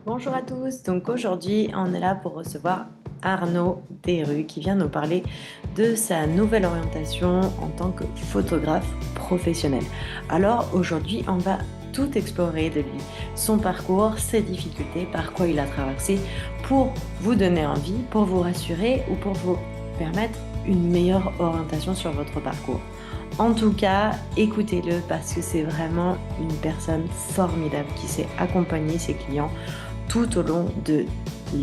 Bonjour à tous, donc aujourd'hui on est là pour recevoir Arnaud Desrues qui vient nous parler de sa nouvelle orientation en tant que photographe professionnel. Alors aujourd'hui on va tout explorer de lui, son parcours, ses difficultés, par quoi il a traversé pour vous donner envie, pour vous rassurer ou pour vous permettre une meilleure orientation sur votre parcours. En tout cas, écoutez-le parce que c'est vraiment une personne formidable qui sait accompagner ses clients tout au long de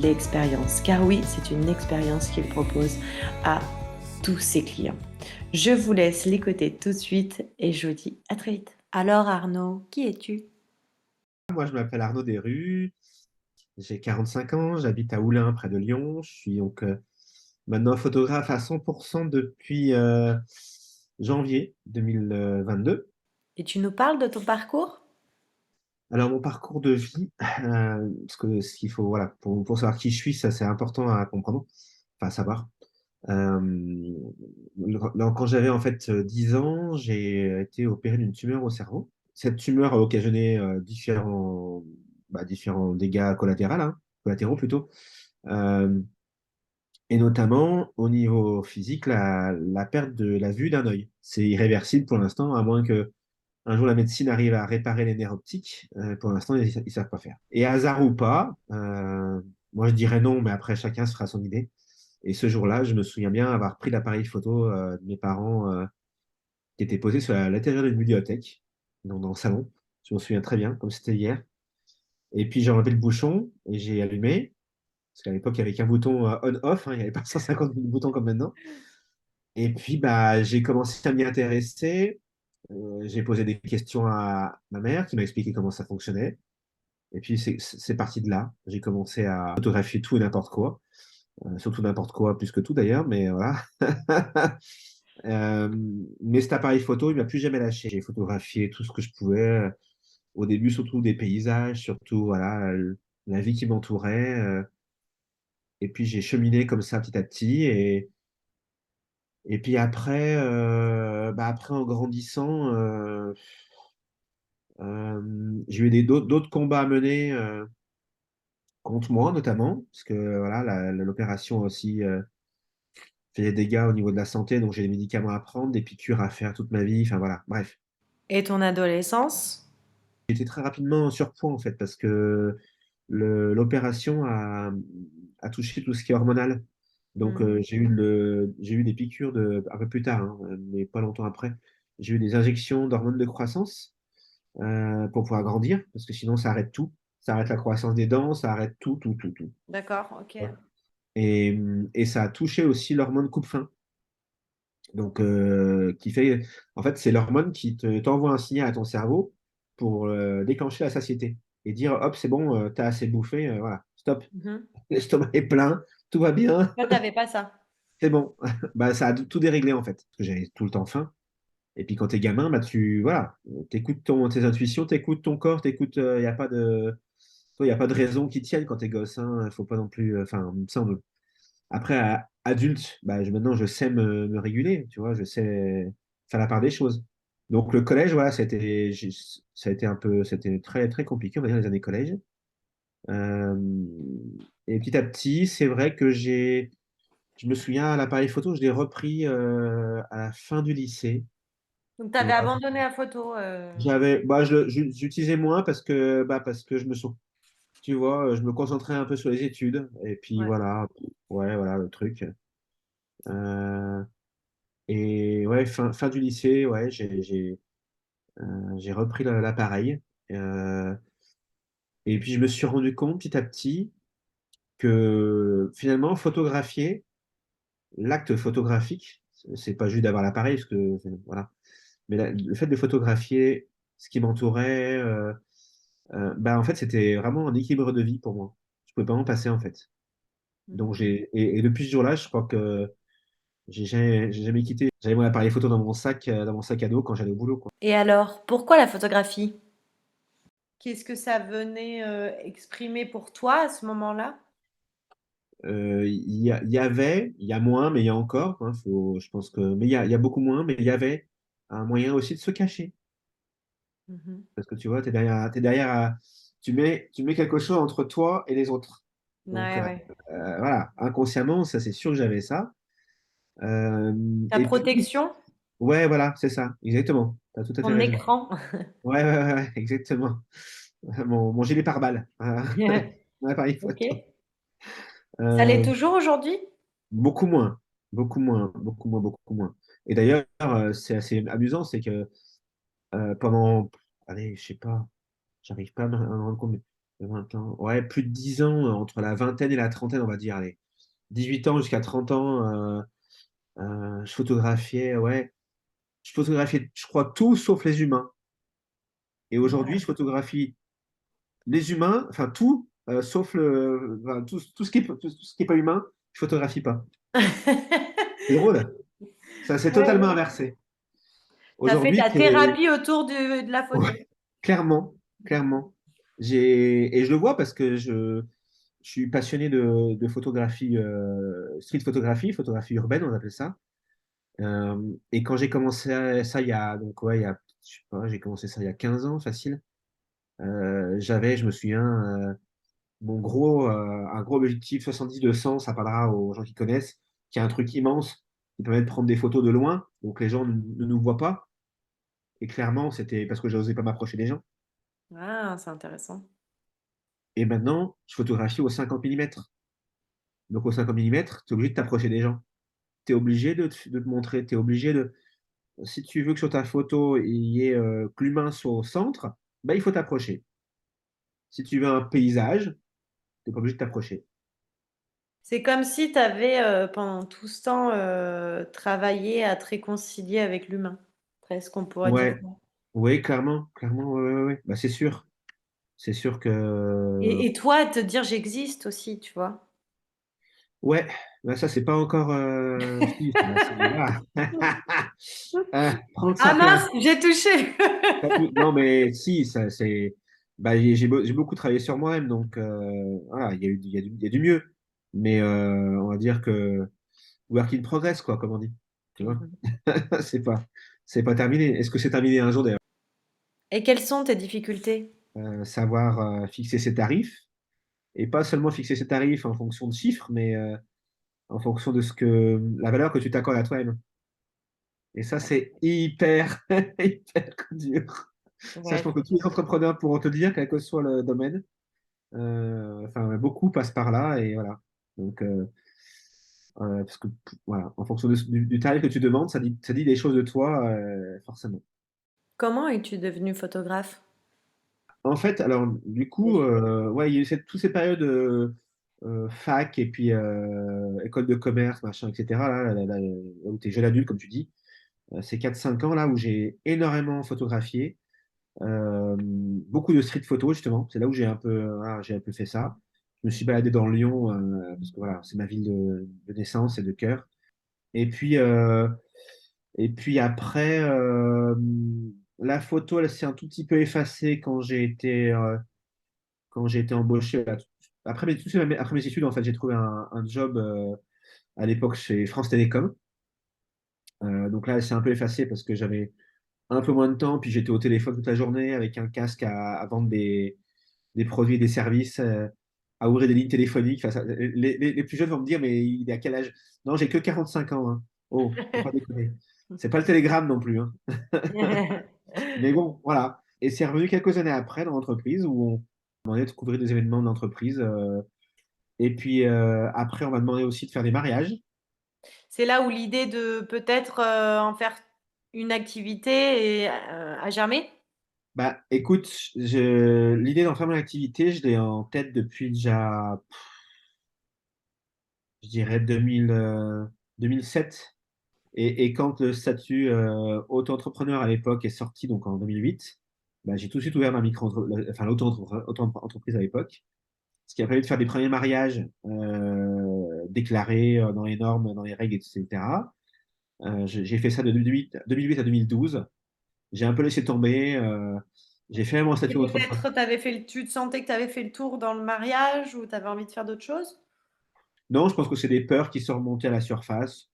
l'expérience. Car oui, c'est une expérience qu'il propose à tous ses clients. Je vous laisse l'écouter tout de suite et je vous dis à très vite. Alors Arnaud, qui es-tu? Moi, je m'appelle Arnaud Desrues, j'ai 45 ans, j'habite à Oulin, près de Lyon. Je suis donc maintenant photographe à 100% depuis janvier 2022. Et tu nous parles de ton parcours? Alors, mon parcours de vie, parce que ce qu'il faut, voilà, pour savoir qui je suis, ça c'est important à comprendre, enfin à savoir. Euh, Quand j'avais en fait 10 ans, j'ai été opéré d'une tumeur au cerveau. Cette tumeur a occasionné différents dégâts collatéraux, hein, collatéraux plutôt. Euh, et notamment au niveau physique, la perte de la vue d'un œil. C'est irréversible pour l'instant, à moins que un jour la médecine arrive à réparer les nerfs optiques. Pour l'instant, ils ne savent pas faire. Et hasard ou pas, moi je dirais non, mais après chacun se fera son idée. Et ce jour-là, je me souviens bien avoir pris l'appareil photo de mes parents qui était posé sur l'intérieur d'une bibliothèque, dans le salon. Je me souviens très bien, comme c'était hier. Et puis j'ai enlevé le bouchon et j'ai allumé. Parce qu'à l'époque, il n'y avait qu'un bouton on-off, hein, il n'y avait pas 150 000 boutons comme maintenant. Et puis bah, j'ai commencé à m'y intéresser. J'ai posé des questions à ma mère qui m'a expliqué comment ça fonctionnait. Et puis c'est parti de là. J'ai commencé à photographier tout et n'importe quoi. Surtout n'importe quoi, plus que tout d'ailleurs, mais voilà. Euh, mais cet appareil photo, il m'a plus jamais lâché. J'ai photographié tout ce que je pouvais. Au début, surtout des paysages, surtout voilà, la vie qui m'entourait. Et puis j'ai cheminé comme ça petit à petit. Et puis après, après en grandissant, j'ai eu d'autres combats à mener contre moi notamment, parce que voilà, l'opération aussi fait des dégâts au niveau de la santé, donc j'ai des médicaments à prendre, des piqûres à faire toute ma vie. Enfin voilà, bref. Et ton adolescence? J'étais très rapidement surpoids en fait, parce que l'opération a touché tout ce qui est hormonal. Donc Mhm. j'ai eu des piqûres un peu plus tard, hein, mais pas longtemps après. J'ai eu des injections d'hormones de croissance pour pouvoir grandir, parce que sinon ça arrête tout. Ça arrête la croissance des dents, ça arrête tout, tout, tout, tout. D'accord, ok. Ouais. Et ça a touché aussi l'hormone coupe-faim. Donc, qui fait, en fait, c'est l'hormone qui t'envoie un signal à ton cerveau pour déclencher la satiété et dire, hop, c'est bon, t'as assez bouffé, voilà, stop, Mhm. l'estomac est plein, tout va bien, Toi, t'avais pas ça. c'est bon. Bah, ça a tout déréglé en fait, parce que j'avais tout le temps faim. Et puis quand t'es gamin, bah voilà, t'écoutes tes intuitions, t'écoutes ton corps, t'écoutes, il n'y a pas de, il y a pas de raison qui tienne quand t'es gosse, hein, faut pas non plus, enfin, ça, après, adulte, bah, maintenant, je sais me réguler, tu vois, je sais faire la part des choses. Donc, le collège, voilà, ça a été c'était très, très compliqué, on va dire, les années collège. Euh, et petit à petit, c'est vrai que je me souviens, l'appareil photo, je l'ai repris à la fin du lycée. Donc, Tu t'avais vois, abandonné la photo. j'utilisais moins parce que je me sens, tu vois, je me concentrais un peu sur les études. Et puis, Ouais. voilà, ouais, voilà, le truc. Euh, Et ouais, fin du lycée, ouais, j'ai repris l'appareil. Euh, et puis je me suis rendu compte petit à petit que finalement, photographier, l'acte photographique, c'est pas juste d'avoir l'appareil, parce que voilà, mais le fait de photographier ce qui m'entourait, bah, en fait, c'était vraiment un équilibre de vie pour moi. Je pouvais pas m'en passer en fait. Donc Mhm. et depuis ce jour-là, je crois que j'ai jamais quitté. J'avais mon appareil photo dans mon sac à dos quand j'allais au boulot, quoi. Et alors, pourquoi la photographie? Qu'est-ce que ça venait exprimer pour toi à ce moment-là? Il y a moins, mais il y a encore, hein, je pense que, mais il y a beaucoup moins, mais il y avait un moyen aussi de se cacher. Mhm. Parce que tu vois, t'es derrière, tu mets quelque chose entre toi et les autres. Donc, Ouais, ouais. voilà, inconsciemment, ça, c'est sûr que j'avais ça. Euh, Ta et puis, protection, ouais, voilà, c'est ça, exactement. Tu as tout à fait ton raison. écran. Ouais, ouais, ouais, ouais, exactement. Mon gilet pare-balles. Mon appareil Ok. photo. Ça l'est Euh, toujours aujourd'hui? Beaucoup moins, beaucoup moins, beaucoup moins, beaucoup moins. Et d'ailleurs, c'est assez amusant, c'est que pendant, allez, je sais pas, j'arrive pas à me rendre compte, mais 20 ans, ouais, plus de 10 ans, entre la vingtaine et la trentaine, on va dire, allez, 18 ans jusqu'à 30 ans, je photographiais, ouais, je photographiais, je crois, tout sauf les humains. Et aujourd'hui, je photographie les humains, enfin tout, sauf enfin, tout ce qui est, tout ce qui est pas humain, je photographie pas. C'est drôle, ça s'est Ouais, totalement ouais. inversé. Tu as fait Aujourd'hui, ta c'est thérapie autour de la ouais, photo. clairement, clairement. Et je le vois parce que je suis passionné de photographie, street photographie, photographie urbaine, on appelle ça. Et quand j'ai commencé ça, il y a, donc, ouais, il y a, je sais pas, j'ai commencé ça il y a 15 ans, facile. Je me souviens, un gros objectif 70-200, ça parlera aux gens qui connaissent, qui est un truc immense, qui permet de prendre des photos de loin, donc les gens ne nous voient pas. Et clairement, c'était parce que je n'osais pas m'approcher des gens. Ah, c'est intéressant. Et maintenant, je photographie au 50 millimètres. Donc au 50 millimètres, tu es obligé de t'approcher des gens. Tu es obligé de te montrer. Tu es obligé de. Si tu veux que sur ta photo, il y ait que l'humain soit au centre, ben, il faut t'approcher. Si tu veux un paysage, tu n'es pas obligé de t'approcher. C'est comme si tu avais, pendant tout ce temps, travaillé à te réconcilier avec l'humain. Presque, on pourrait dire Ouais, ça. oui, clairement, clairement, ouais, ouais, ouais. Bah, c'est sûr. C'est sûr que. Et toi, te dire j'existe aussi, tu vois. Ouais, bah, ça, c'est pas encore. Si, ça, voilà. Prends que ça Ah fait un. mince, j'ai touché. Non, mais si, ça, c'est. Bah, j'ai beaucoup travaillé sur moi-même, donc voilà, il y a du mieux. Mais on va dire que work in progress, quoi, comme on dit. Tu vois? Mhm. C'est pas, c'est pas terminé. Est-ce que c'est terminé un jour d'ailleurs? Et quelles sont tes difficultés? Savoir fixer ses tarifs, et pas seulement fixer ses tarifs en fonction de chiffres, mais en fonction de la valeur que tu t'accordes à toi-même. Et ça, c'est hyper, hyper dur. Ça, je Ouais, pense que c'est tous les clair. entrepreneurs pourront te dire, quel que soit le domaine. Enfin, beaucoup passent par là et voilà. Donc, parce que voilà, en fonction du tarif que tu demandes, ça dit des choses de toi, forcément. Comment es-tu devenu photographe? En fait, alors, du coup, ouais, il y a eu toutes ces périodes fac et puis école de commerce, machin, etc., là où tu es jeune adulte, comme tu dis, ces 4-5 ans là où j'ai énormément photographié. Beaucoup de street photo, justement. C'est là où j'ai un peu fait ça. Je me suis baladé dans Lyon, parce que voilà, c'est ma ville de naissance et de cœur. Et puis, euh, et puis après, la photo, elle s'est un tout petit peu effacée quand j'ai été embauché. Après mes études, en fait, j'ai trouvé un job à l'époque chez France Télécom. Donc là, elle s'est un peu effacée parce que j'avais un peu moins de temps, puis j'étais au téléphone toute la journée avec un casque à vendre des produits et des services, à ouvrir des lignes téléphoniques. Enfin, les plus jeunes vont me dire, mais il est à quel âge? Non, j'ai que 45 ans, hein. Oh, faut pas déconner. C'est pas le télégramme non plus, hein. Mais bon, voilà. Et c'est revenu quelques années après dans l'entreprise où on m'a demandé de couvrir des événements d'entreprise. Et puis après, on m'a demandé aussi de faire des mariages. C'est là où l'idée de peut-être en faire une activité a germé? Bah, écoute, l'idée d'en faire mon activité, je l'ai en tête depuis déjà, je dirais, 2007. Et quand le statut auto-entrepreneur à l'époque est sorti, donc en 2008, bah, j'ai tout de suite ouvert enfin, l'auto-entreprise à l'époque, ce qui a permis de faire des premiers mariages déclarés dans les normes, dans les règles, etc. J'ai fait ça de 2008 à 2012. J'ai un peu laissé tomber. J'ai fait mon Et statut auto-entrepreneur. peut-être tu te sentais que tu avais fait le tour dans le mariage ou tu avais envie de faire d'autres choses? Non, je pense que c'est des peurs qui sont remontées à la surface.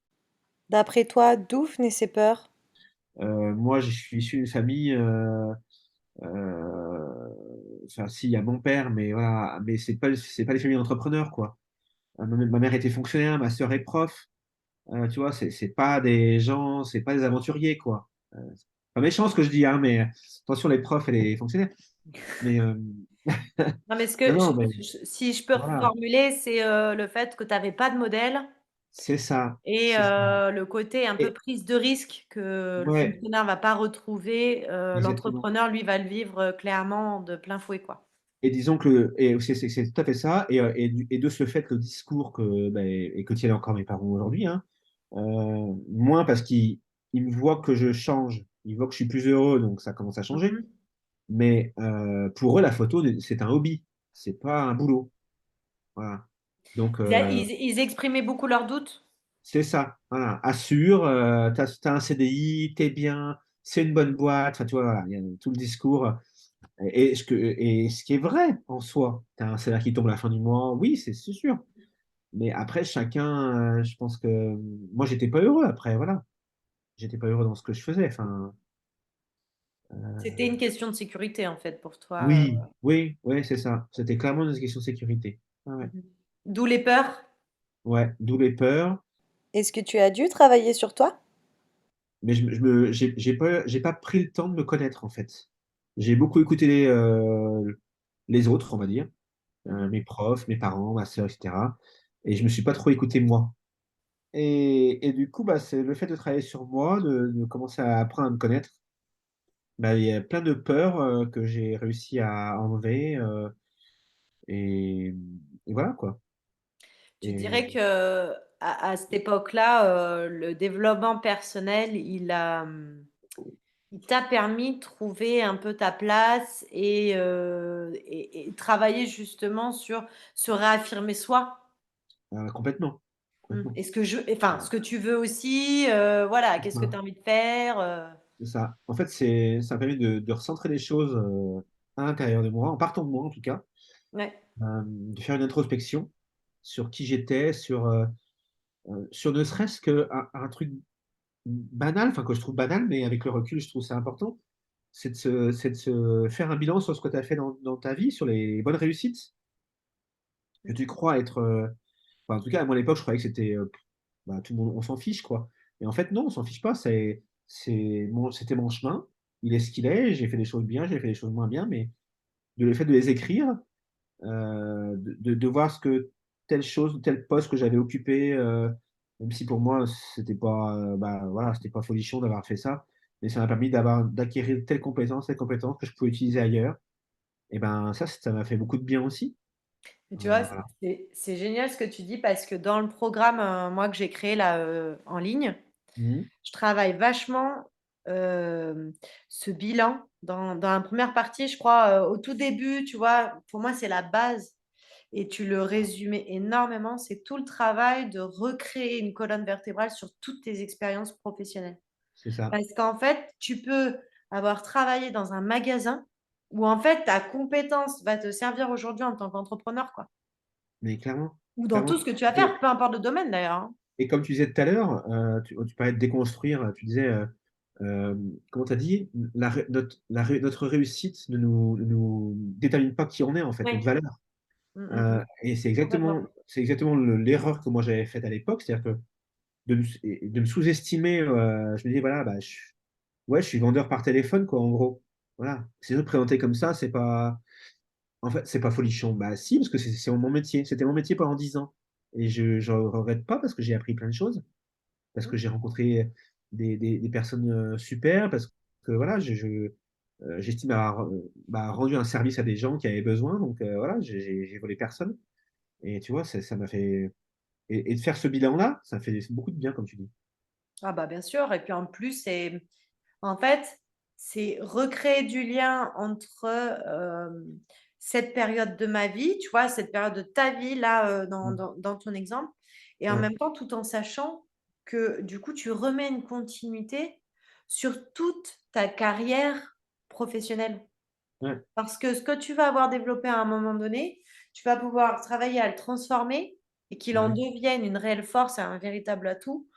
D'après toi, d'où venaient ces peurs? Moi, je suis issu d'une famille. Euh, enfin, si, il y a mon père, mais voilà, mais c'est pas les familles d'entrepreneurs, quoi. Ma mère était fonctionnaire, ma sœur est prof. Tu vois, c'est pas des gens, c'est pas des aventuriers, quoi. C'est pas méchant ce que je dis, hein, mais attention les profs et les fonctionnaires. Mais Non, mais non, non, mais si je peux voilà, reformuler, c'est le fait que tu n'avais pas de modèle c'est ça, et c'est ça. le côté un peu Et, prise de risque que le ouais, fonctionnaire ne va pas retrouver, exactement. l'entrepreneur, lui, va le vivre clairement de plein fouet, quoi. Et disons que c'est tout à fait ça. Et de ce fait, le discours que, ben, et que tiennent encore mes parents aujourd'hui, hein, moins parce qu'ils me voient que je change, ils voient que je suis plus heureux, donc ça commence à changer. Mhm. Mais pour eux, la photo, c'est un hobby, c'est pas un boulot. Voilà. Donc, Ils exprimaient beaucoup leurs doutes. c'est ça. Voilà. Assure, t'as un CDI, t'es bien, c'est une bonne boîte. Enfin, tu vois, voilà, il y a tout le discours. Et ce qui est vrai en soi, t'as un salaire qui tombe à la fin du mois, oui, c'est sûr. Mais après, chacun, je pense que moi, j'étais pas heureux après, voilà. J'étais pas heureux dans ce que je faisais. Enfin, C'était une question de sécurité, en fait, pour toi. oui, oui, oui, c'est ça. C'était clairement une question de sécurité. Ouais, ouais. Mhm. D'où les peurs. Ouais, d'où les peurs. Est-ce que tu as dû travailler sur toi? Mais j'ai pas pris le temps de me connaître, en fait. J'ai beaucoup écouté les autres, on va dire, Mhm. mes profs, mes parents, ma sœur, etc. Et je me suis pas trop écouté moi. Et du coup, bah, c'est le fait de travailler sur moi, de commencer à apprendre à me connaître. Bah, il y a plein de peurs que j'ai réussi à enlever. Et, et voilà, quoi. Tu Et, dirais que à cette époque-là, le développement personnel, il t'a permis de trouver un peu ta place et travailler justement sur se réaffirmer soi. complètement. Complètement. Est-ce que enfin, ce que tu veux aussi, voilà, qu'est-ce que tu as envie de faire C'est ça. En fait, ça m'a permis de recentrer les choses à l'intérieur de moi, en partant de moi en tout cas, ouais. de faire une introspection sur qui j'étais, sur ne serait-ce qu'un truc banal, enfin que je trouve banal, mais avec le recul, je trouve ça important, c'est de se faire un bilan sur ce que tu as fait dans ta vie, sur les bonnes réussites que tu crois être. Enfin, en tout cas, à moi à l'époque, je croyais que c'était bah, tout le monde, on s'en fiche, quoi. Et en fait, non, on s'en fiche pas. C'était mon chemin. Il est ce qu'il est. J'ai fait des choses bien, j'ai fait des choses moins bien, mais le fait de les écrire, de voir ce que telle chose ou tel poste que j'avais occupé, même si pour moi, c'était pas, bah, voilà, c'était pas folichon d'avoir fait ça, mais ça m'a permis d'acquérir telle compétence que je pouvais utiliser ailleurs. Et ben, ça m'a fait beaucoup de bien aussi. Et tu vois, Voilà. c'est génial ce que tu dis parce que dans le programme, moi, que j'ai créé là en ligne, Mhm. je travaille vachement ce bilan dans la première partie, je crois, au tout début, tu vois, pour moi, c'est la base. Et tu le résumais énormément, c'est tout le travail de recréer une colonne vertébrale sur toutes tes expériences professionnelles. C'est ça. Parce qu'en fait, tu peux avoir travaillé dans un magasin où en fait ta compétence va te servir aujourd'hui en tant qu'entrepreneur, quoi. Mais clairement, Ou dans tout clairement. ce que tu vas faire, peu importe le domaine d'ailleurs, hein. Et comme tu disais tout à l'heure, tu parlais de déconstruire, tu disais, euh, comment tu as dit, notre réussite ne nous détermine pas qui on est, en fait, notre Oui. valeur. Mm, mm, mm. Et Complètement. c'est exactement l'erreur que moi j'avais faite à l'époque, c'est-à-dire que de me sous-estimer, je me disais, voilà, bah, ouais, je suis vendeur par téléphone, quoi, en gros. Voilà. C'est de présenter comme ça, c'est pas. En fait, c'est pas folichon. Bah si, parce que c'est mon métier. C'était mon métier pendant 10 ans. Et je ne regrette pas parce que j'ai appris plein de choses, parce que j'ai rencontré des personnes super, parce que voilà, j'estime avoir bah, rendu un service à des gens qui avaient besoin. Donc voilà, j'ai volé personne. Et tu vois, ça m'a fait. Et de faire ce bilan-là, ça fait beaucoup de bien, comme tu dis. Ah bah bien sûr. Et puis en plus, en fait, c'est recréer du lien entre cette période de ma vie, tu vois, cette période de ta vie là Mm. dans ton exemple, et en Ouais, même temps tout en sachant que du coup tu remets une continuité sur toute ta carrière professionnelle. ouais, Parce que ce que tu vas avoir développé à un moment donné, tu vas pouvoir travailler à le transformer et qu'il bah en oui, devienne une réelle force et un véritable atout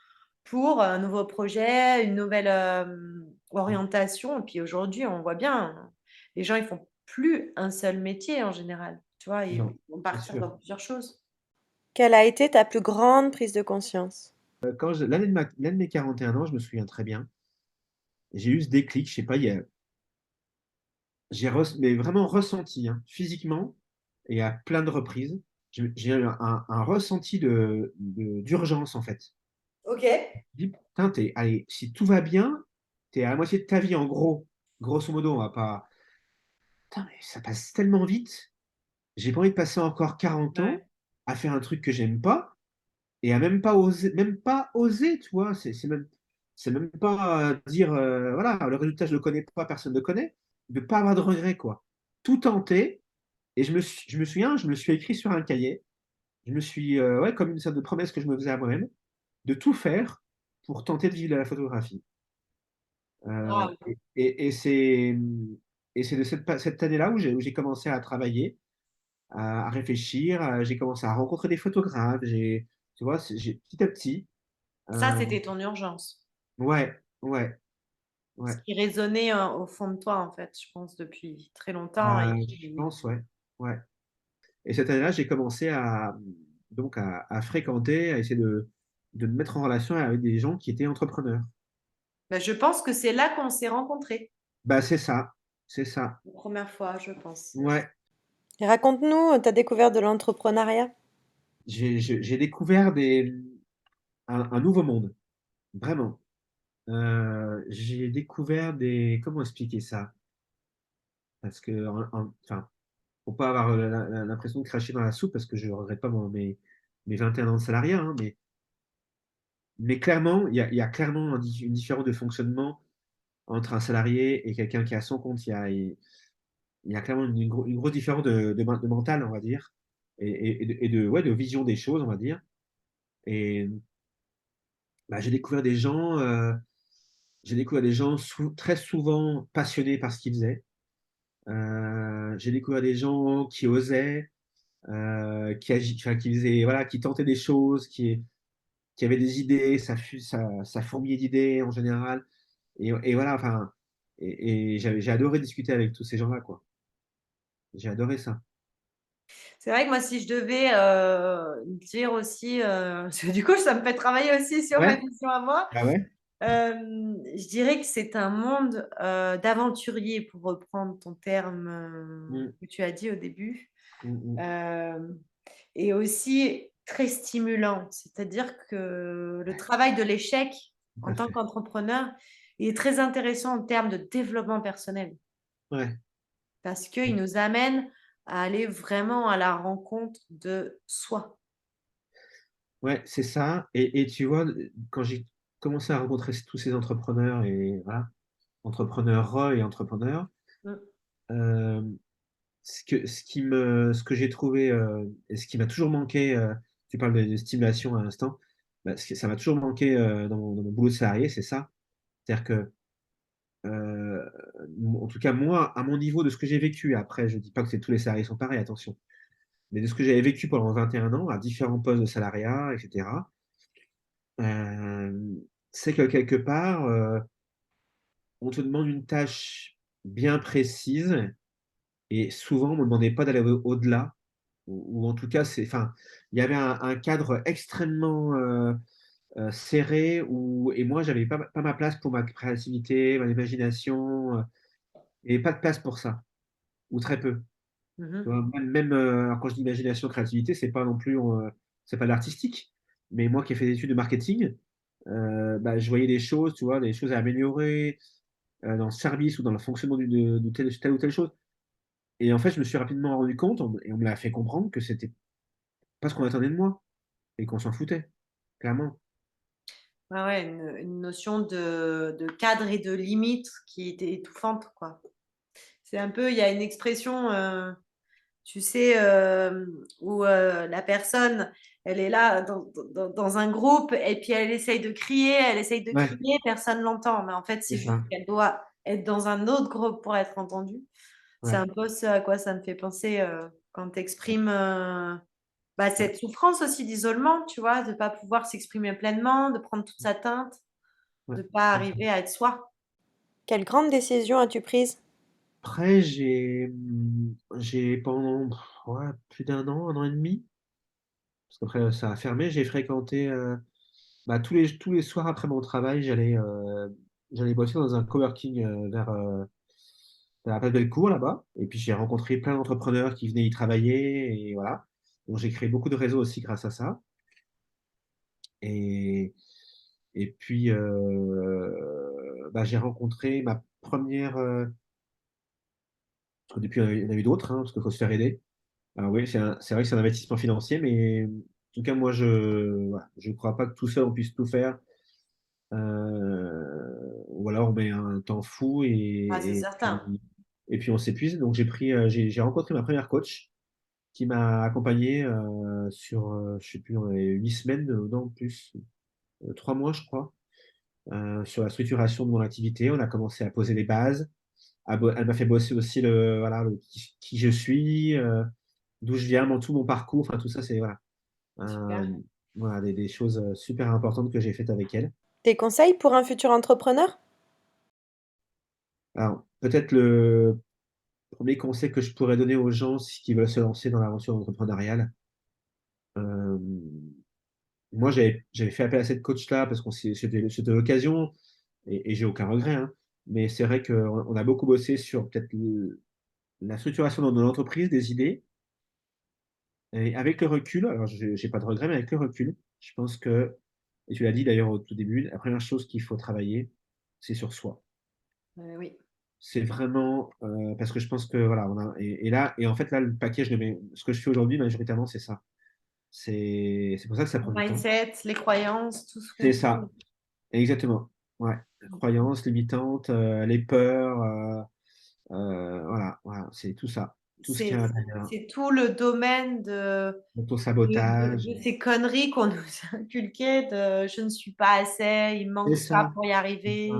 pour un nouveau projet, une nouvelle mm, orientation. Et puis aujourd'hui, on voit bien, les gens, ils font plus un seul métier en général, tu vois, Non, ils vont c'est partir sûr. dans plusieurs choses. Quelle a été ta plus grande prise de conscience? L'année de mes 41 ans, je me souviens très bien, j'ai eu ce déclic, je sais pas, mais vraiment ressenti, hein, physiquement et à plein de reprises. J'ai eu un ressenti d'urgence, en fait. Ok. Je me dis, putain, allez, si tout va bien, t'es à la moitié de ta vie, en gros. Grosso modo, on va pas. Putain, mais ça passe tellement vite. J'ai pas envie de passer encore 40 ans Ouais. à faire un truc que j'aime pas et à même pas oser, tu vois. C'est même pas dire, voilà, le résultat, je le connais pas, personne ne le connaît. De pas avoir de regrets, quoi. Tout tenter. Et je me souviens, je me le suis écrit sur un cahier. Je me suis, ouais, comme une sorte de promesse que je me faisais à moi-même, de tout faire pour tenter de vivre de la photographie. Ah, Et c'est de cette année-là où j'ai commencé à travailler, à réfléchir, j'ai commencé à rencontrer des photographes, tu vois, petit à petit, ça, euh, c'était ton urgence. ouais, ouais, ouais, Ce qui résonnait au fond de toi, en fait, je pense, depuis très longtemps. Et je pense, ouais, ouais. Et cette année-là, j'ai commencé donc à fréquenter, à essayer de me mettre en relation avec des gens qui étaient entrepreneurs. ben, je pense que c'est là qu'on s'est rencontrés, Bah, c'est ça, la première fois, je pense. ouais. Et raconte-nous ta découverte de l'entrepreneuriat. J'ai découvert un nouveau monde, vraiment. J'ai découvert comment expliquer ça? Parce que, enfin, pour pas avoir l'impression de cracher dans la soupe, parce que je ne regrette pas mes 21 ans de salariat, hein, mais clairement, il y a clairement une différence de fonctionnement entre un salarié et quelqu'un qui est à son compte. Il y a clairement une grosse différence de mental, on va dire, ouais, de vision des choses, on va dire. Et bah, j'ai découvert des gens très souvent passionnés par ce qu'ils faisaient. J'ai découvert des gens qui osaient, enfin, voilà, qui tentaient des choses, qui avaient des idées, ça fourmillait d'idées en général. Et voilà, enfin, et j'ai adoré discuter avec tous ces gens-là, quoi. J'ai adoré ça. C'est vrai que moi, si je devais dire aussi, parce que du coup, ça me fait travailler aussi sur ma Ouais, vision à moi, ah ouais, je dirais que c'est un monde d'aventuriers, pour reprendre ton terme mm, que tu as dit au début, mm, mm, euh, et aussi très stimulant. C'est-à-dire que le travail de l'échec tout en à tant fait. qu'entrepreneur, il est très intéressant en termes de développement personnel, Ouais, parce qu'il nous amène à aller vraiment à la rencontre de soi. ouais, c'est ça. Et tu vois, quand j'ai commencé à rencontrer tous ces entrepreneurs et voilà, entrepreneurs et entrepreneurs, Mm. euh, ce que j'ai trouvé et ce qui m'a toujours manqué, tu parles de stimulation à l'instant, bah, ça m'a toujours manqué dans mon boulot de salarié, c'est ça. C'est-à-dire que, euh, en tout cas, moi, à mon niveau de ce que j'ai vécu, après, je dis pas que tous les salariés sont pareils, attention, mais de ce que j'avais vécu pendant 21 ans, à différents postes de salariat, etc., euh, c'est que quelque part, on te demande une tâche bien précise et souvent, on ne me demandait pas d'aller au-delà. Ou en tout cas, enfin, il y avait un cadre extrêmement serré et moi, j'avais pas ma place pour ma créativité, ma imagination, et pas de place pour ça, ou très peu. Tu Mhm. vois, même alors quand je dis imagination, créativité, c'est pas de l'artistique. Mais moi qui ai fait des études de marketing, bah, je voyais des choses, tu vois, des choses à améliorer dans le service ou dans le fonctionnement de telle ou telle chose. Et en fait, je me suis rapidement rendu compte, et on me l'a fait comprendre, que c'était pas ce qu'on attendait de moi et qu'on s'en foutait, clairement. Ouais, ouais, une notion de cadre et de limite qui était étouffante, quoi. C'est un peu, il y a une expression, tu sais, où la personne, elle est là dans un groupe et puis elle essaye de Ouais, crier, personne l'entend. Mais en fait, c'est c'est juste ça. qu'elle doit être dans un autre groupe pour être entendue. C'est Ouais, un peu ce à quoi ça me fait penser quand tu exprimes bah, ouais, cette souffrance aussi d'isolement, tu vois, de ne pas pouvoir s'exprimer pleinement, de prendre toute sa teinte, ouais. de ne pas arriver à être soi. Quelle grande décision as-tu prise? après, j'ai pendant ouais, plus un an et demi, parce qu'après ça a fermé, j'ai fréquenté bah, tous les soirs après mon travail, j'allais bosser dans un coworking vers la place Bellecour là-bas. Et puis j'ai rencontré plein d'entrepreneurs qui venaient y travailler et voilà. Donc j'ai créé beaucoup de réseaux aussi grâce à ça. Et, et puis bah, j'ai rencontré ma première. Parce que depuis, il y en a eu d'autres, hein, parce qu'il faut se faire aider. Alors oui, c'est vrai que c'est un investissement financier, mais en tout cas, moi, je ne crois pas que tout seul, on puisse tout faire. Ou alors, on met un temps fou Ah, c'est certain. et puis on s'épuise. Donc, j'ai rencontré ma première coach qui m'a accompagné sur, je sais plus, on avait 8 semaines, non, plus, 3 mois, je crois, sur la structuration de mon activité. On a commencé à poser les bases. Elle m'a fait bosser aussi voilà, qui je suis, d'où je viens, tout mon parcours, enfin tout ça, c'est voilà, Super. Euh, voilà des choses super importantes que j'ai faites avec elle. Des conseils pour un futur entrepreneur? Alors, peut-être le premier conseil que je pourrais donner aux gens qui veulent se lancer dans l'aventure entrepreneuriale, euh, moi j'avais fait appel à cette coach-là parce c'était l'occasion et j'ai aucun regret, hein. Mais c'est vrai qu'on a beaucoup bossé sur peut-être la structuration de l'entreprise, des idées. Et avec le recul, alors j'ai pas de regret, mais avec le recul, je pense que, et tu l'as dit d'ailleurs au tout début, la première chose qu'il faut travailler, c'est sur soi. Oui. C'est vraiment parce que je pense que voilà, et là, et en fait là, le package ce que je fais aujourd'hui, majoritairement, c'est ça. C'est pour ça que ça Le prend du temps. mindset, les croyances, tout ce C'est qu'on ça, exactement. Ouais. Croyances limitantes, les peurs, voilà, c'est tout ça. Tout ce qui est à c'est l'intérieur. c'est tout le domaine L'auto-sabotage, de ces conneries qu'on nous a inculquées de je ne suis pas assez, il me c'est manque ça ça. pour y C'est ça. arriver.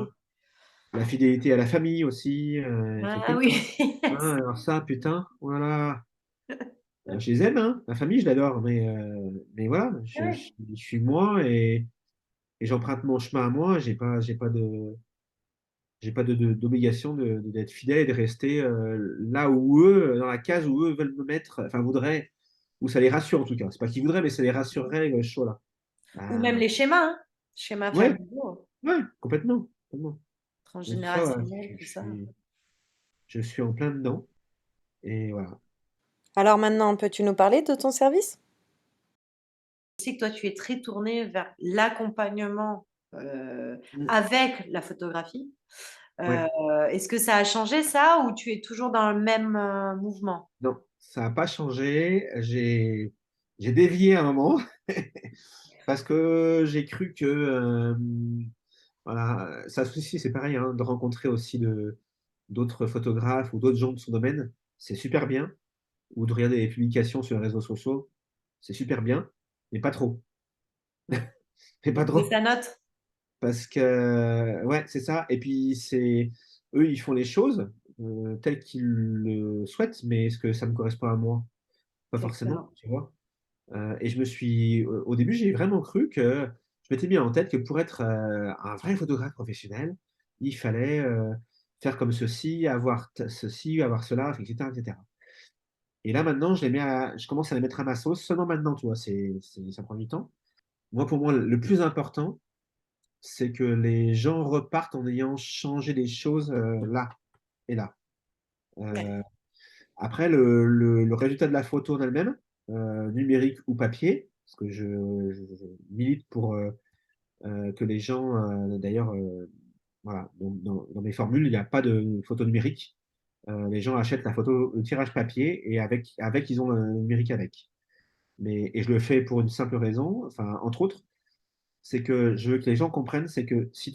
La fidélité à la famille aussi, des trucs Ah comme oui. ça. Hein, alors ça, putain, voilà. Je les aime, hein. Ma famille, je l'adore, mais voilà, je suis moi et j'emprunte mon chemin à moi. J'ai pas d'obligation d'être fidèle et de rester là où eux, dans la case où eux veulent me mettre, enfin voudraient, où ça les rassure en tout cas. C'est pas qu'ils voudraient, mais ça les rassurerait le chaud là. Ou même Ben, les schémas, hein. Schémas ouais, familiaux, ouais, complètement, complètement. Donc ça, voilà, transgénérationnels, tout ça. je suis en plein dedans et voilà. Alors maintenant, peux-tu nous parler de ton service? Je sais que toi, tu es très tourné vers l'accompagnement Mm. avec la photographie. Ouais. Est-ce que ça a changé ça ou tu es toujours dans le même mouvement? Non, ça n'a pas changé. J'ai dévié à un moment parce que j'ai cru que voilà, ça aussi c'est pareil, hein, de rencontrer aussi d'autres photographes ou d'autres gens de son domaine, c'est super bien. Ou de regarder des publications sur les réseaux sociaux, c'est super bien, mais pas trop. Mais pas Que trop. ça note? Parce que ouais, c'est ça. Et puis c'est eux, ils font les choses telles qu'ils le souhaitent, mais est-ce que ça me correspond à moi? Pas forcément, Exactement. tu vois. Et au début, j'ai vraiment cru que je m'étais mis en tête que pour être un vrai photographe professionnel, il fallait faire comme ceci, ceci, avoir cela, etc., etc. Et là, maintenant, je commence à les mettre à ma sauce. Seulement maintenant, tu vois, ça prend du temps. Moi, pour moi, le plus important, c'est que les gens repartent en ayant changé des choses là et là. Ouais. Euh, Après, le résultat de la photo en elle-même, numérique ou papier, parce que je milite pour que les gens, d'ailleurs, voilà, dans mes formules, il n'y a pas de photo numérique. Les gens achètent la photo, le tirage papier et ils ont le numérique avec. Et je le fais pour une simple raison, enfin, entre autres, c'est que je veux que les gens comprennent, c'est que si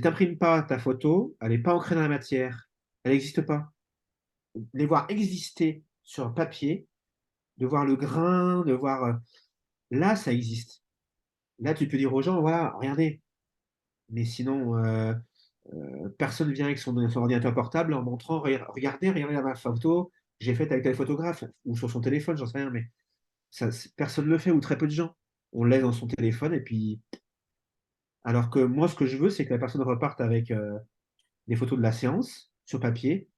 t'imprimes pas ta photo, elle n'est pas ancrée dans la matière, elle n'existe pas. Les voir exister sur papier, de voir le grain, de voir. Là, ça existe. Là, tu peux dire aux gens, voilà, regardez. Mais sinon, personne vient avec son ordinateur portable en montrant, regardez ma photo, j'ai faite avec tel photographe, ou sur son téléphone, j'en sais rien, mais personne ne le fait, ou très peu de gens. On le laisse dans son téléphone, et puis. Alors que moi, ce que je veux, c'est que la personne reparte avec des photos de la séance, sur papier,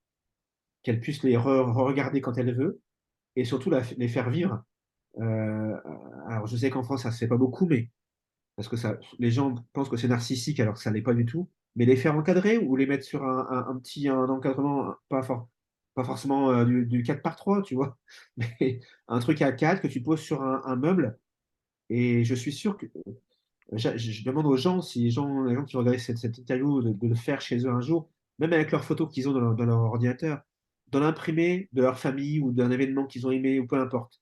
qu'elle puisse les re-regarder quand elle veut, et surtout les faire vivre. Euh, alors, je sais qu'en France, ça se fait pas beaucoup, mais parce que ça, les gens pensent que c'est narcissique alors que ça l'est pas du tout. Mais les faire encadrer ou les mettre sur un petit un encadrement pas forcément du 4 par 3 tu vois, mais un truc à 4 que tu poses sur un meuble. Et je suis sûr que je demande aux gens, si les gens qui vont regarder cette interview, de le faire chez eux un jour, même avec leurs photos qu'ils ont dans leur ordinateur, d'en imprimer de leur famille ou d'un événement qu'ils ont aimé ou peu importe.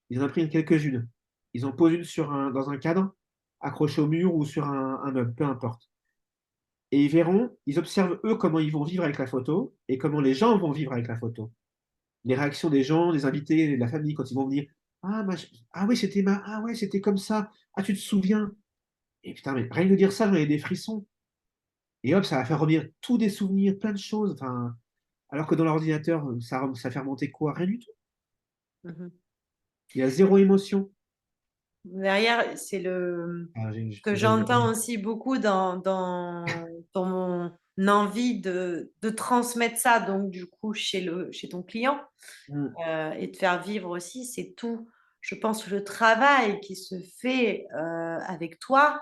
Ils en impriment quelques-unes. Ils en posent une dans un cadre, accroché au mur ou sur un meuble, peu importe. Et ils verront, ils observent eux comment ils vont vivre avec la photo et comment les gens vont vivre avec la photo. Les réactions des gens, des invités, de la famille quand ils vont venir. Ah, ah oui, ah ouais, c'était comme ça. Ah, tu te souviens? Et putain, mais rien que de dire ça, j'en ai des frissons. Et hop, ça va faire revenir tous des souvenirs, plein de choses. Enfin, alors que dans l'ordinateur, ça fait remonter quoi? Rien du tout. Mhm. Il y a zéro émotion. Derrière, c'est le Ah, ce que j'entends aussi beaucoup dans mon envie de transmettre ça, donc du coup, chez ton client, Mm, et de faire vivre aussi, c'est tout, je pense, le travail qui se fait avec toi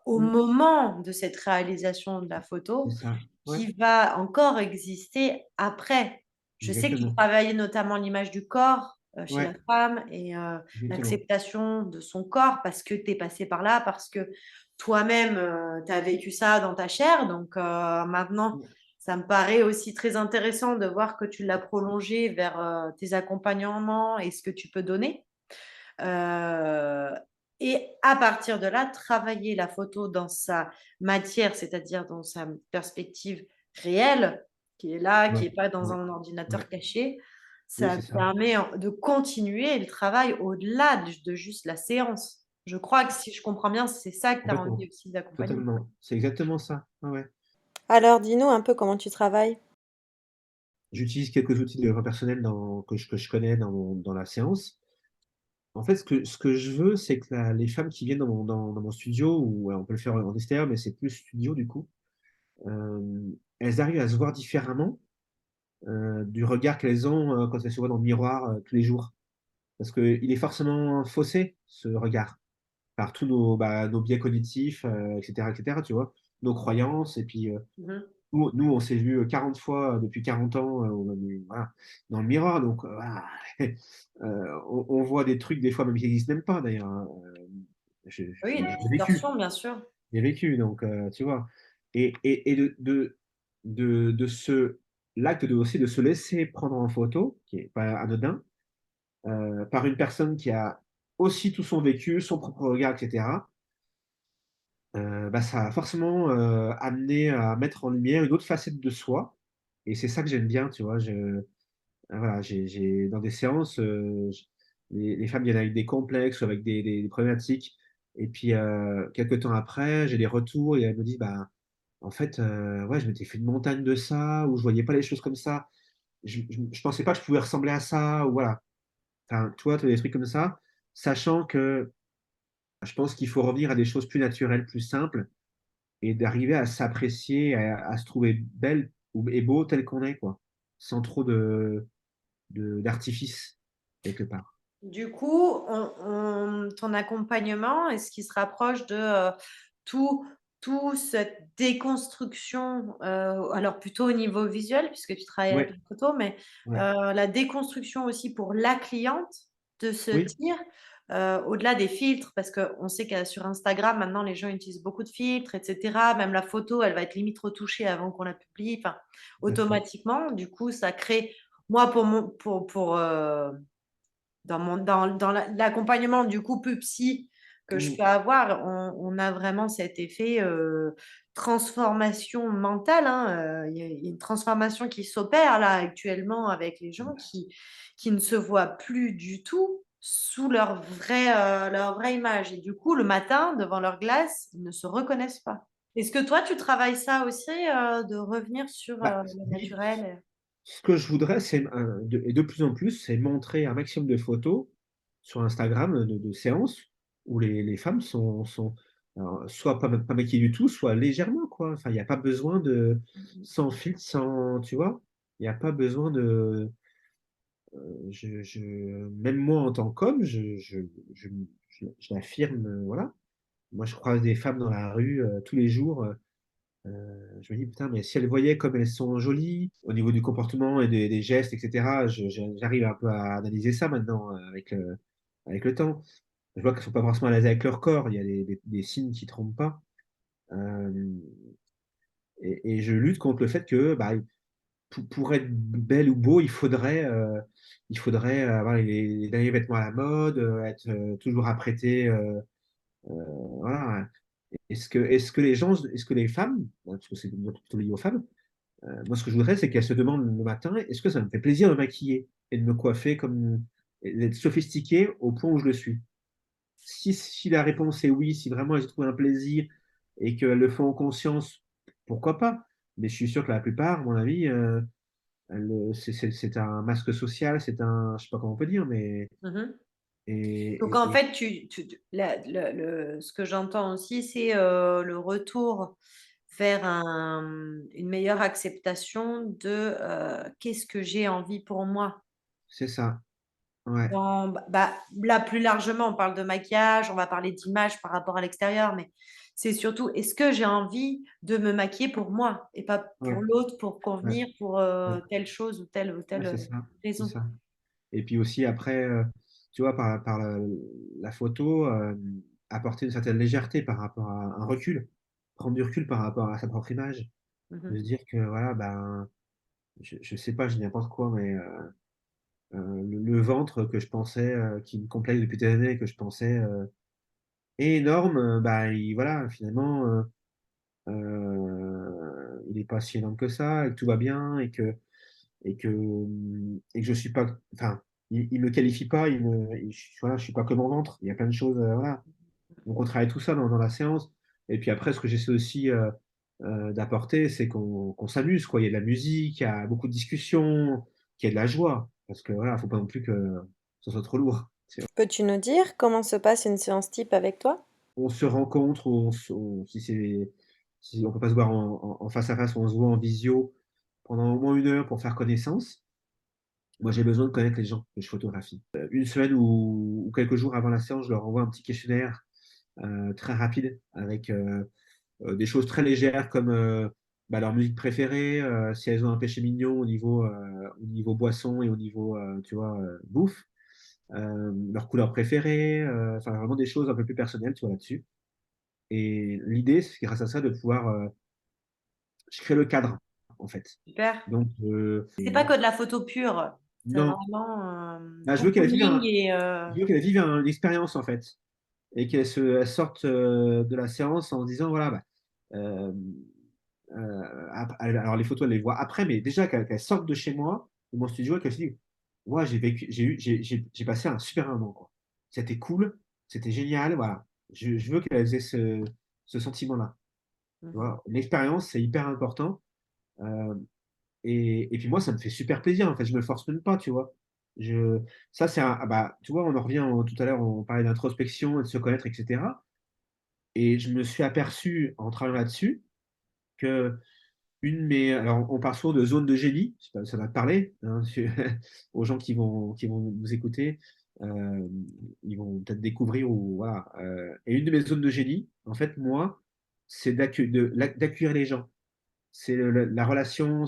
au mm, moment de cette réalisation de la c'est photo ça. Ouais, qui va encore exister après. Je sais que tu exactement. travaillais notamment l'image du corps chez la Ouais, femme et exactement. l'acceptation de son corps parce que tu es passé par là, parce que toi-même, tu as vécu ça dans ta chair. Donc maintenant, Mm, ça me paraît aussi très intéressant de voir que tu l'as prolongé vers tes accompagnements et ce que tu peux donner. Euh, et à partir de là, travailler la photo dans sa matière, c'est-à-dire dans sa perspective réelle, qui est là, qui ouais, n'est pas dans ouais, un ouais. ordinateur caché, Oui, ça c'est ça. permet de continuer le travail au-delà de juste la séance. Je crois que si je comprends bien, c'est ça que tu as envie Complètement. aussi d'accompagner. Totalement. C'est exactement ça. Ah ouais. Alors, dis-nous un peu comment tu travailles. J'utilise quelques outils de développement personnel que je connais dans la séance. En fait, ce que je veux, c'est que les femmes qui viennent dans mon studio, ou ouais, on peut le faire en extérieur, mais c'est plus studio du coup, elles arrivent à se voir différemment du regard qu'elles ont quand elles se voient dans le miroir tous les jours. Parce qu'il est forcément faussé, ce regard, par tous nos biais cognitifs, etc., etc., tu vois, nos croyances, et puis Mhm. nous, on s'est vu 40 fois depuis 40 ans voilà, dans le miroir, donc voilà. On voit des trucs des fois même qui n'existent même pas d'ailleurs, hein. Oui, des J'ai vécu, distorsions, bien sûr. j'ai vécu, donc tu vois. Et de l'acte aussi de se laisser prendre en photo, qui est pas anodin, par une personne qui a aussi tout son vécu, son propre regard, etc., bah, ça a forcément amené à mettre en lumière une autre facette de soi. Et c'est ça que j'aime bien, tu vois. Voilà, dans des séances, les femmes viennent avec des complexes ou avec des problématiques. Et puis, quelques temps après, j'ai des retours et elles me disent, bah, en fait, ouais, je m'étais fait une montagne de ça, ou je voyais pas les choses comme ça. Je pensais pas que je pouvais ressembler à ça, ou voilà. Enfin, tu vois, des trucs comme ça, sachant que je pense qu'il faut revenir à des choses plus naturelles, plus simples, et d'arriver à s'apprécier, à se trouver belle et beau tel qu'on est, quoi, sans trop d'artifice, quelque part. Du coup, ton accompagnement, est-ce qu'il se rapproche de tout, tout cette déconstruction, alors plutôt au niveau visuel, puisque tu travailles avec Ouais, la photo, mais ouais. la déconstruction aussi pour la cliente de se Oui, dire, au-delà des filtres, parce qu'on sait que sur Instagram, maintenant, les gens utilisent beaucoup de filtres, etc. Même la photo, elle va être limite retouchée avant qu'on la publie, enfin, tout à fait. automatiquement. Du coup, ça crée, moi, dans l'accompagnement du couple psy que je peux Mm, avoir, on a vraiment cet effet transformation mentale, hein. Il y a une transformation qui s'opère là actuellement avec les gens qui ne se voient plus du tout sous leur vraie image. Et du coup, le matin, devant leur glace, ils ne se reconnaissent pas. Est-ce que toi, tu travailles ça aussi, de revenir sur bah, le oui. naturel? Ce que je voudrais, et de plus en plus, c'est montrer un maximum de photos sur Instagram de séances où les femmes sont Alors, soit pas maquillée du tout, soit légèrement, quoi. Enfin, il n'y a pas besoin de, sans filtre, sans, tu vois, il n'y a pas besoin de, même moi en tant qu'homme, je, je l'affirme, voilà. Moi, je croise des femmes dans la rue tous les jours. Je me dis, putain, mais si elles voyaient comme elles sont jolies au niveau du comportement et des gestes, etc., j'arrive un peu à analyser ça maintenant avec le temps. Je vois qu'elles ne sont pas forcément à l'aise avec leur corps. Il y a des signes qui ne trompent pas. Euh, et je lutte contre le fait que bah, pour être belle ou beau, il faudrait avoir les derniers vêtements à la mode, être toujours apprêté. Voilà. Est-ce que les gens, est-ce que les femmes, parce que c'est plutôt lié aux femmes, moi ce que je voudrais, c'est qu'elles se demandent le matin, est-ce que ça me fait plaisir de me maquiller et de me coiffer comme, et d'être sophistiqué au point où je le suis? Si la réponse est oui, si vraiment elles y trouvent un plaisir et qu'elles le font en conscience, pourquoi pas? Mais je suis sûr que la plupart, à mon avis, c'est un masque social, je sais pas comment on peut dire, mais Mhm. Donc et, en et fait, ce que j'entends aussi, c'est le retour vers une meilleure acceptation de qu'est-ce que j'ai envie pour moi. c'est ça. Ouais, Là, plus largement, on parle de maquillage, on va parler d'image par rapport à l'extérieur, mais c'est surtout, est-ce que j'ai envie de me maquiller pour moi et pas pour ouais, l'autre, pour ouais, convenir, pour ouais, telle chose ou ouais, telle c'est ça, c'est raison. ça. Et puis aussi après, tu vois, par la photo, apporter une certaine légèreté par rapport à un recul, prendre du recul par rapport à sa propre image, de Mhm. se dire que voilà, ben, je sais pas, je dis n'importe quoi, mais le ventre que je pensais, qui me complexe depuis des années, que je pensais énorme, bah, voilà, finalement, il n'est pas si énorme que ça, et que tout va bien, et que je suis pas, enfin, il me qualifie pas, voilà, je suis pas comme en ventre. Il y a plein de choses, voilà. Donc on travaille tout ça dans la séance. Et puis après, ce que j'essaie aussi d'apporter, c'est qu'on s'amuse, quoi. Il y a de la musique, il y a beaucoup de discussions, qu'il y a de la joie, parce que voilà, faut pas non plus que ce soit trop lourd. Peux-tu nous dire comment se passe une séance type avec toi? On se rencontre, si on peut pas se voir en face à face, on se voit en visio pendant au moins 1 heure pour faire connaissance. Moi, j'ai besoin de connaître les gens que je photographie. Une semaine ou quelques jours avant la séance, je leur envoie un petit questionnaire très rapide avec des choses très légères comme bah, leur musique préférée, si elles ont un péché mignon au niveau boisson et au niveau, tu vois, bouffe, leur couleur préférée, enfin vraiment des choses un peu plus personnelles, tu vois, là-dessus. Et l'idée, c'est grâce à ça de pouvoir, je crée le cadre, en fait. Super. Donc, C'est pas que de la photo pure, c'est non, vraiment bah, cocooning et je veux qu'elle vive une expérience, en fait. Et qu'elle sorte de la séance en se disant, voilà, bah, euh, alors les photos, elle les voit après, mais déjà qu'elle sorte de chez moi, de mon studio, et qu'elle se dit, moi, j'ai vécu, j'ai passé un super moment, quoi. C'était cool, c'était génial, voilà. Je veux qu'elle ait ce sentiment-là. Tu Mhm. vois, l'expérience, c'est hyper important. Euh, et puis moi, ça me fait super plaisir, en fait. Je me force même pas, tu vois. Ça, bah, tu vois, on en revient tout à l'heure, on parlait d'introspection et de se connaître, etc. Et je me suis aperçu, en travaillant là-dessus, que alors, on parle souvent de zone de génie, je sais pas, ça va te parler, hein, aux gens qui vont nous écouter, euh, ils vont peut-être découvrir, ou voilà. Et une de mes zones de génie, en fait, moi, c'est d'accueillir les gens. C'est la relation,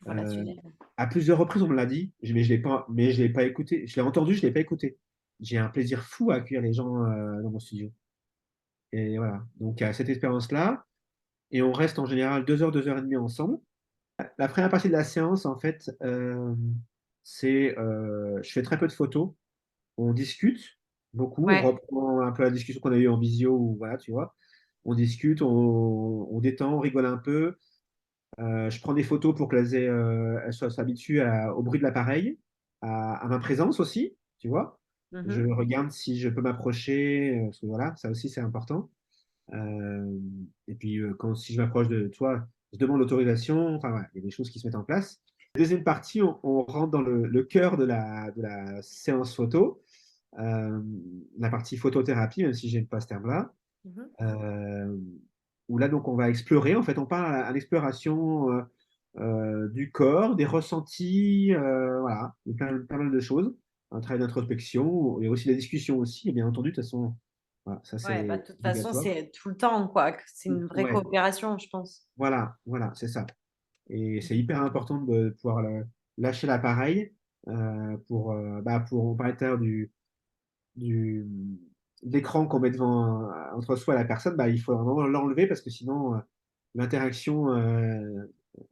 euh, Relationnel. à plusieurs reprises, on me l'a dit, mais je l'ai pas écouté. Je l'ai entendu, je l'ai pas écouté. J'ai un plaisir fou à accueillir les gens dans mon studio. Et voilà. Donc, à cette expérience-là, et on reste en général 2 heures, 2 heures et demie ensemble. La première partie de la séance, en fait, je fais très peu de photos. On discute beaucoup, on Ouais. reprend un peu la discussion qu'on a eue en visio, ou voilà, tu vois. On discute, on détend, on rigole un peu. Je prends des photos pour qu'elles s'habituent au bruit de l'appareil, à ma présence aussi, tu vois. Je Mhm. regarde si je peux m'approcher, parce que voilà, ça aussi c'est important. Euh, et puis, si je m'approche de toi, je demande l'autorisation. Enfin, voilà, il y a des choses qui se mettent en place. Deuxième partie, on rentre dans le cœur de la séance photo, euh, la partie photothérapie, même si j'aime pas ce terme-là. Mhm. euh, où là, donc, on va explorer. En fait, on part à l'exploration du corps, des ressentis, voilà, de pas mal de choses. Un travail d'introspection et aussi la discussion aussi. Et bien entendu, de toute façon, voilà, ça, Ouais, bah, c'est de toute façon, obligatoire. c'est tout le temps, quoi. C'est une vraie Ouais, coopération, je pense. voilà, c'est ça. Et c'est hyper important de pouvoir lâcher l'appareil pour on parlait tout à l'heure du, de l'écran qu'on met devant entre soi et la personne, bah, il faut vraiment l'enlever parce que sinon l'interaction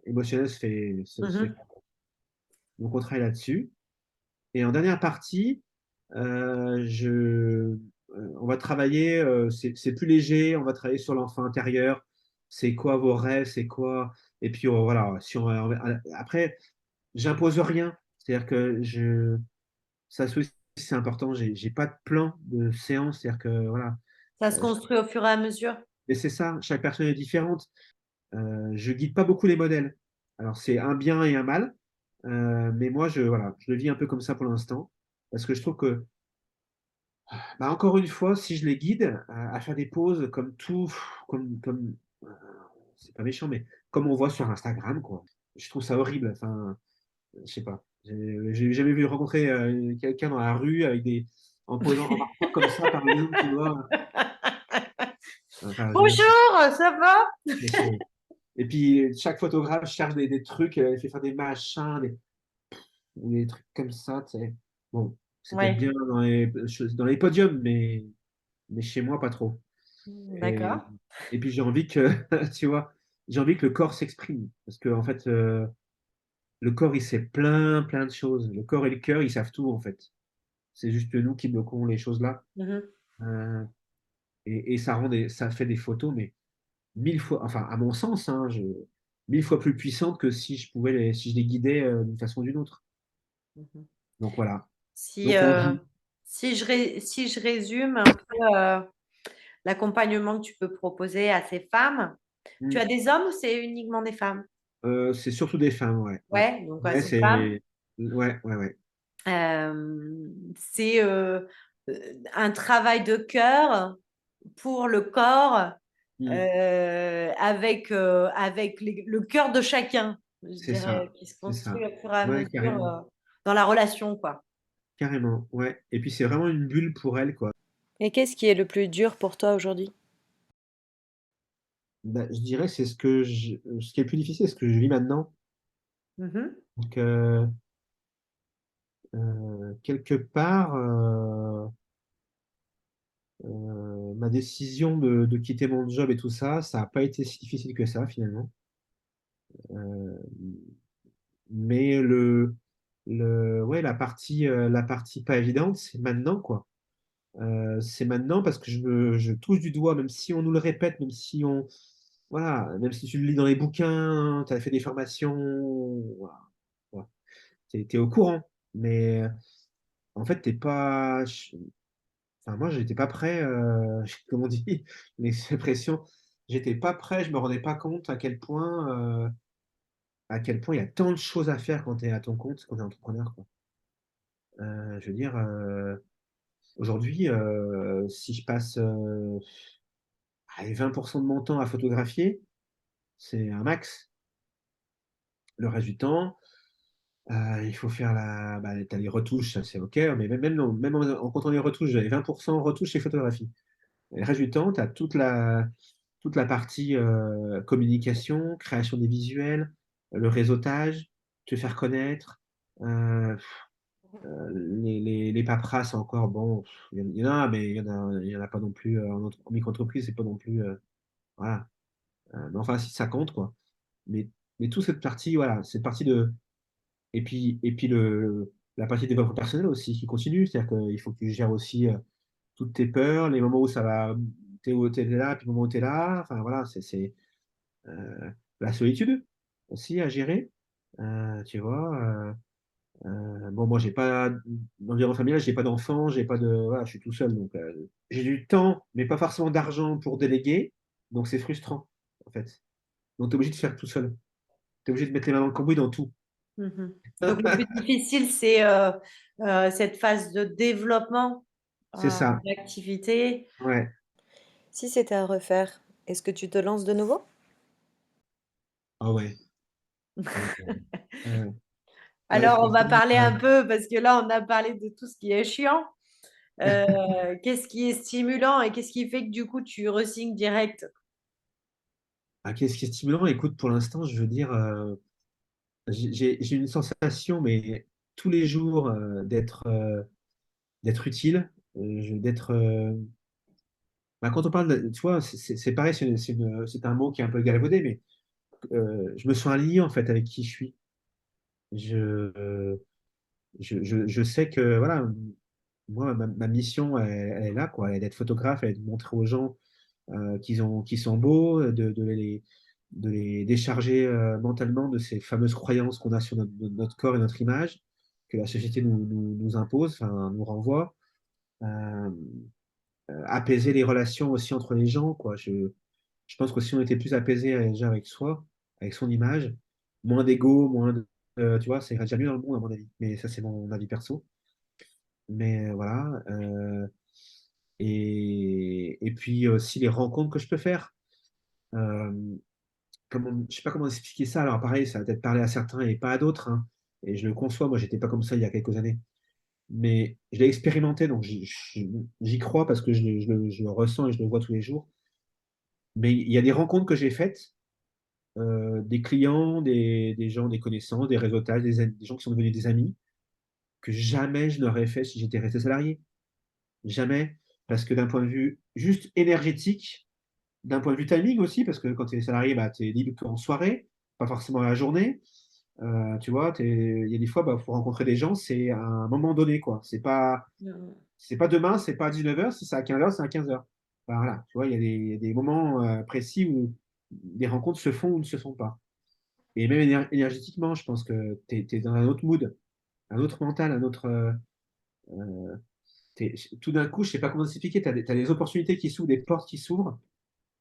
émotionnelle se fait Mhm. pas. Donc on travaille là-dessus. Et en dernière partie, on va travailler, c'est plus léger, on va travailler sur l'enfant intérieur. C'est quoi vos rêves, c'est quoi. Et puis voilà, si après, j'impose rien. C'est-à-dire que ça aussi, c'est important. J'ai pas de plan de séance. C'est-à-dire que voilà. Ça se Euh, construit au fur et à mesure. et c'est ça, chaque personne est différente. Je guide pas beaucoup les modèles. Alors, c'est un bien et un mal. Mais moi, voilà, je le vis un peu comme ça pour l'instant. Parce que je trouve que, bah, encore une fois, si je les guide à faire des pauses comme tout, comme euh, c'est pas méchant, mais comme on voit sur Instagram, quoi. Je trouve ça horrible. Enfin, je sais pas. J'ai jamais vu rencontrer quelqu'un dans la rue en posant, en marchant comme ça, par exemple, tu vois. Enfin, Bonjour, ça va? mais c'est- Et puis, chaque photographe cherche des trucs, il fait faire des machins, des trucs comme ça, tu sais. Bon, c'est peut-être Ouais, bien dans les podiums, mais chez moi, pas trop. Et, d'accord. et puis, j'ai envie que, tu vois, j'ai envie que le corps s'exprime. Parce que, en fait, le corps, il sait plein de choses. Le corps et le cœur, ils savent tout, en fait. C'est juste nous qui bloquons les choses là. Mhm. Euh, et ça fait des photos, mais 1000 fois, enfin, à mon sens, hein, 1000 fois plus puissantes que si je les guidais d'une façon ou d'une autre. Mhm. Donc voilà. Si, Donc on dit. si je résume un peu l'accompagnement que tu peux proposer à ces femmes, tu Hmm. as des hommes ou c'est uniquement des femmes? C'est surtout des femmes, ouais. Ouais, Ouais, donc ouais, ouais, c'est une femme. c'est. Ouais, ouais, ouais. C'est un travail de cœur pour le corps Hmm. avec le cœur de chacun, je C'est dirais, ça. qui se C'est construit ça. au fur et à Ouais, mesure carrément. dans la relation, quoi. Carrément. Ouais. Et puis c'est vraiment une bulle pour elle, quoi. Et qu'est-ce qui est le plus dur pour toi aujourd'hui? Bah, je dirais que ce qui est le plus difficile, c'est ce que je vis maintenant. Mhm. Donc, quelque part, ma décision de quitter mon job et tout ça, ça n'a pas été si difficile que ça, finalement. Euh, mais ouais, la partie pas évidente, c'est maintenant, quoi. C'est maintenant parce que je touche du doigt, même si on nous le répète, voilà, même si tu le lis dans les bouquins, tu as fait des formations, voilà, voilà. T'es au courant. Mais en fait, t'es pas, enfin, moi, j'étais pas prêt, comme on dit, l'expression, j'étais pas prêt, je me rendais pas compte à quel point il y a tant de choses à faire quand tu es à ton compte, quand tu es entrepreneur, quoi. Je veux dire, aujourd'hui, si je passe allez, 20% de mon temps à photographier, c'est un max. Le reste du temps, il faut faire t'as les retouches, ça c'est OK, mais même, non, même en comptant les retouches, j'avais 20% retouches et photographie. Et le reste du temps, tu as toute la partie communication, création des visuels, le réseautage, te faire connaître, euh, les paperasses encore, bon, il y en a, mais il y en a pas non plus en micro-entreprise, c'est pas non plus, voilà. Mais enfin, si ça compte, quoi. Mais toute cette partie, voilà, cette partie de. Et puis la partie développement personnel aussi qui continue, c'est-à-dire qu'il faut que tu gères aussi toutes tes peurs, les moments où ça va, t'es là, puis les moments où t'es là, enfin voilà, c'est la solitude aussi à gérer, tu vois. Bon, moi, j'ai pas d'environnement familial, j'ai pas d'enfants, voilà, je suis tout seul, donc j'ai du temps, mais pas forcément d'argent pour déléguer, donc c'est frustrant, en fait. Donc, tu es obligé de faire tout seul. Tu es obligé de mettre les mains dans le cambouis dans tout. Mhm. Donc le plus difficile, c'est cette phase de développement C'est ça, de l'activité. ouais. Si c'était à refaire, est-ce que tu te lances de nouveau? Ah ouais, ouais, ouais. Alors, on va Franchement, parler un peu, parce que là, on a parlé de tout ce qui est chiant. Euh, qu'est-ce qui est stimulant et qu'est-ce qui fait que du coup, tu re-signes direct? qu'est-ce qui est stimulant? Écoute, pour l'instant, je veux dire, j'ai une sensation, mais tous les jours, d'être utile, d'être. Bah, quand on parle, tu vois, c'est pareil, c'est un mot qui est un peu galvaudé, mais je me sens aligné en fait avec qui je suis. Je, euh, je sais que voilà, moi, ma mission, elle est là, quoi. Elle est d'être photographe, elle est de montrer aux gens qu'ils sont beaux, de les décharger mentalement de ces fameuses croyances qu'on a sur notre corps et notre image, que la société nous impose, enfin, nous renvoie. Euh, Apaiser les relations aussi entre les gens, quoi. Je pense que si on était plus apaisé déjà avec soi, avec son image, moins d'ego, moins de, tu vois, ça irait déjà mieux dans le monde, à mon avis. Mais ça, c'est mon avis perso. Mais voilà. Et puis aussi les rencontres que je peux faire. Euh, je sais pas comment expliquer ça. Alors pareil, ça va peut-être parler à certains et pas à d'autres, hein. Et je le conçois. Moi, j'étais pas comme ça il y a quelques années. Mais je l'ai expérimenté, donc j'y crois parce que je le ressens et je le vois tous les jours. Mais il y a des rencontres que j'ai faites, des clients, des gens, des connaissances, des réseautages, des gens qui sont devenus des amis, que jamais je n'aurais fait si j'étais resté salarié. Jamais. Parce que d'un point de vue juste énergétique, d'un point de vue timing aussi, parce que quand tu es salarié, bah, tu es libre qu'en soirée, pas forcément la journée. Tu vois, il y a des fois, bah, faut rencontrer des gens, c'est à un moment donné, quoi. C'est pas demain, c'est pas à 19h, si c'est à 15h, c'est à 15h. Voilà, tu vois, il y a des moments précis où des rencontres se font ou ne se font pas. Et même énergétiquement, je pense que tu es, dans un autre mood, un autre mental, un autre. Euh, tout d'un coup, je sais pas comment t'expliquer, tu as, des opportunités qui s'ouvrent, des portes qui s'ouvrent,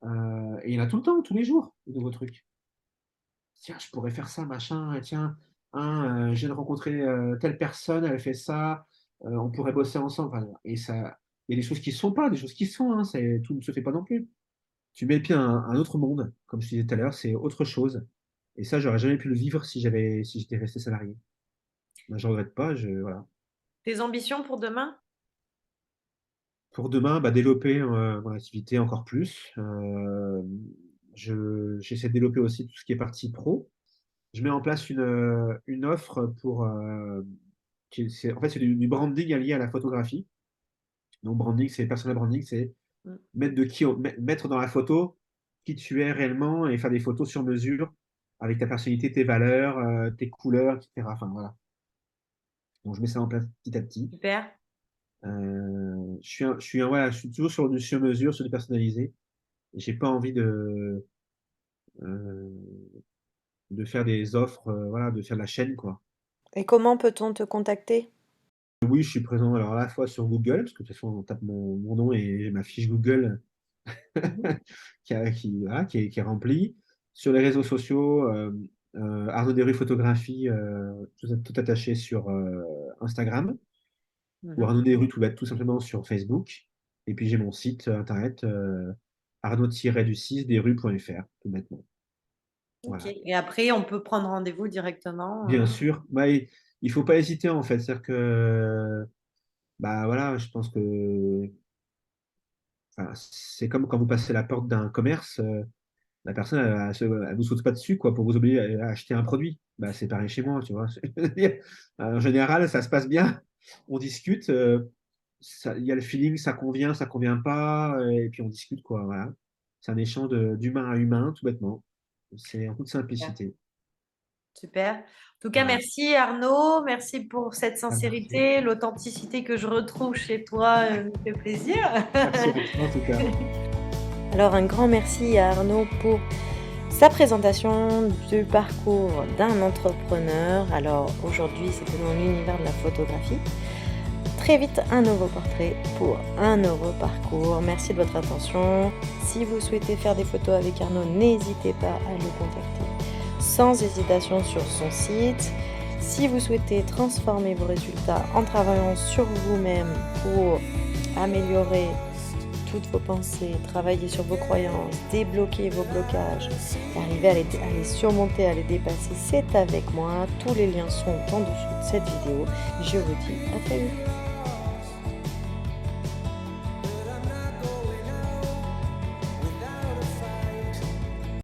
et il y en a tout le temps, tous les jours, de nouveaux trucs. Tiens, je pourrais faire ça, machin, tiens, hein, je viens de rencontrer telle personne, elle fait ça, on pourrait bosser ensemble. Enfin, et ça, il y a des choses qui ne sont pas, des choses qui sont, hein, tout ne se fait pas non plus. Tu mets le pied à un autre monde, comme je disais tout à l'heure, c'est autre chose. Et ça, j'aurais jamais pu le vivre si j'étais resté salarié. Ben, je regrette pas, voilà. Tes ambitions pour demain? Pour demain, bah, développer mon activité encore plus. J'essaie de développer aussi tout ce qui est partie pro. Je mets en place une offre pour. En fait, c'est du branding allié à la photographie. Donc, branding, c'est personal branding, c'est Mm. mettre dans la photo qui tu es réellement et faire des photos sur mesure avec ta personnalité, tes valeurs, tes couleurs, etc. Enfin, voilà. Donc, je mets ça en place petit à petit. Super. Voilà, je suis toujours sur du sur mesure, sur du personnalisé. J'ai pas envie euh, de faire des offres, voilà, de faire de la chaîne, quoi. Et comment peut-on te contacter? Oui, je suis présent alors à la fois sur Google, parce que de toute façon, on tape mon nom et j'ai ma fiche Google Mhm. voilà, qui est remplie. Sur les réseaux sociaux, Arnaud Desrues Photographie, tout attaché sur Instagram, ou Mhm. Arnaud Desrues tout simplement sur Facebook. Et puis j'ai mon site internet, arnaud-du6desrues.fr, tout bêtement. Ok. Voilà. Et après, on peut prendre rendez-vous directement. Bien sûr, bah, il faut pas hésiter en fait. C'est-à-dire que bah voilà, je pense que enfin, c'est comme quand vous passez la porte d'un commerce, la personne, elle vous saute pas dessus quoi, pour vous obliger à acheter un produit. Bah, c'est pareil chez moi, tu vois. En général, ça se passe bien. On discute, il y a le feeling, ça convient pas, et puis on discute quoi. Voilà. C'est un échange d'humain à humain, tout bêtement. C'est en toute Super. simplicité. Super. En tout cas, Voilà. merci Arnaud. Merci pour cette Ah, merci. sincérité, l'authenticité que je retrouve chez toi me fait plaisir. Merci à toi en tout cas. Alors un grand merci à Arnaud pour sa présentation du parcours d'un entrepreneur. Alors aujourd'hui, c'était dans l'univers de la photographie. Très vite, un nouveau portrait pour un nouveau parcours. Merci de votre attention. Si vous souhaitez faire des photos avec Arnaud, n'hésitez pas à le contacter sans hésitation sur son site. Si vous souhaitez transformer vos résultats en travaillant sur vous-même pour améliorer toutes vos pensées, travailler sur vos croyances, débloquer vos blocages et arriver à les surmonter, à les dépasser, c'est avec moi. Tous les liens sont en dessous de cette vidéo. Je vous dis à très vite.